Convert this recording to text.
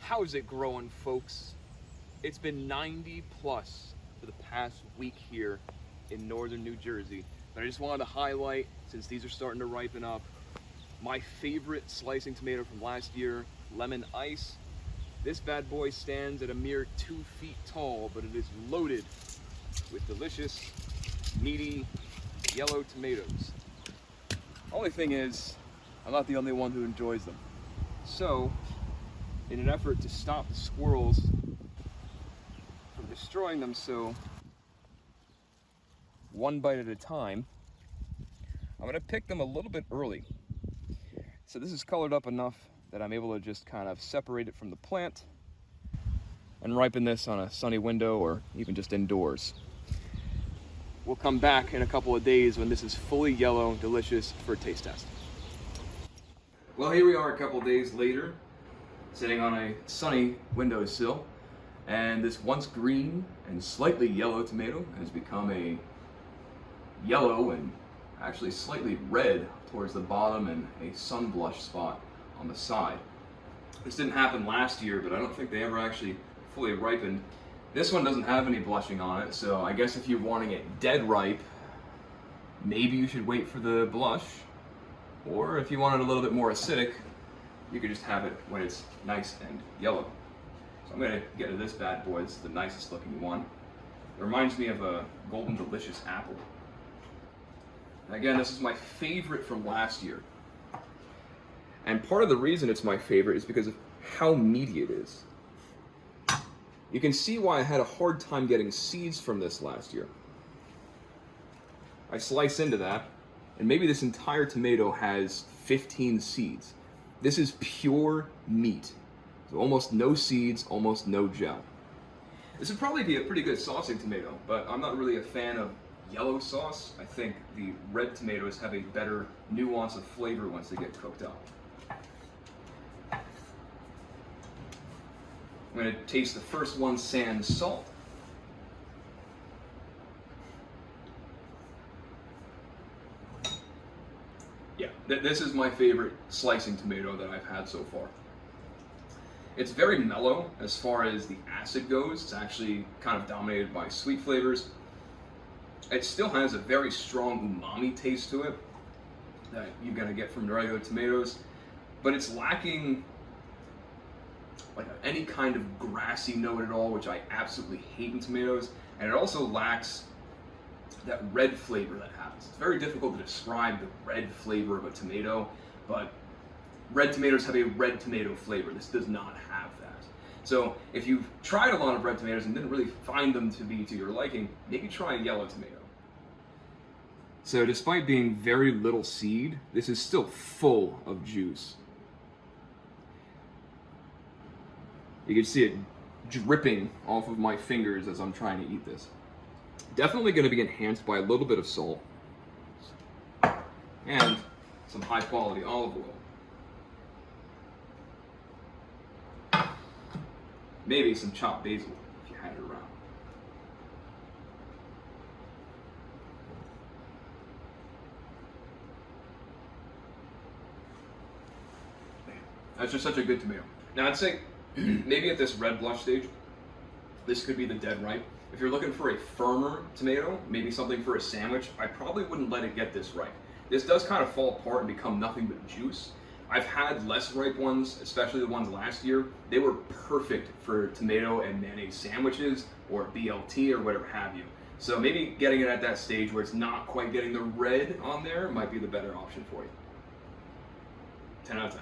How's it growing, folks? It's been 90 plus for the past week here in northern New Jersey. But I just wanted to highlight, since these are starting to ripen up, my favorite slicing tomato from last year, lemon ice. This bad boy stands at a mere 2 feet tall, but it is loaded with delicious, meaty, yellow tomatoes. Only thing is, I'm not the only one who enjoys them. So, in an effort to stop the squirrels from destroying them so one bite at a time, I'm gonna pick them a little bit early. So this is colored up enough that I'm able to just kind of separate it from the plant and ripen this on a sunny window or even just indoors. We'll come back in a couple of days when this is fully yellow, delicious for a taste test. Well, here we are a couple of days later, sitting on a sunny windowsill, and this once green and slightly yellow tomato has become a yellow and actually slightly red towards the bottom and a sun blush spot on the side. This didn't happen last year, but I don't think they ever actually fully ripened. This one doesn't have any blushing on it, so I guess if you're wanting it dead ripe, maybe you should wait for the blush. Or if you want it a little bit more acidic, you could just have it when it's nice and yellow. So I'm gonna get to this bad boy. This is the nicest looking one. It reminds me of a golden delicious apple. And again, this is my favorite from last year. And part of the reason it's my favorite is because of how meaty it is. You can see why I had a hard time getting seeds from this last year. I slice into that, and maybe this entire tomato has 15 seeds. This is pure meat. So almost no seeds, almost no gel. This would probably be a pretty good saucing tomato, but I'm not really a fan of yellow sauce. I think the red tomatoes have a better nuance of flavor once they get cooked up. I'm going to taste the first one sans salt. Yeah, this is my favorite slicing tomato that I've had so far. It's very mellow as far as the acid goes. It's actually kind of dominated by sweet flavors. It still has a very strong umami taste to it that you're going to get from regular tomatoes, but it's lacking like any kind of grassy note at all, which I absolutely hate in tomatoes, and it also lacks that red flavor that happens. It's very difficult to describe the red flavor of a tomato, but red tomatoes have a red tomato flavor. This does not have that. So if you've tried a lot of red tomatoes and didn't really find them to be to your liking, maybe try a yellow tomato. So despite being very little seed, this is still full of juice. You can see it dripping off of my fingers as I'm trying to eat this. Definitely going to be enhanced by a little bit of salt and some high quality olive oil. Maybe some chopped basil if you had it around. That's just such a good tomato. Now I'd say maybe at this red blush stage, this could be the dead ripe. If you're looking for a firmer tomato, maybe something for a sandwich, I probably wouldn't let it get this ripe. This does kind of fall apart and become nothing but juice. I've had less ripe ones, especially the ones last year. They were perfect for tomato and mayonnaise sandwiches or BLT or whatever have you. So maybe getting it at that stage where it's not quite getting the red on there might be the better option for you. 10 out of 10.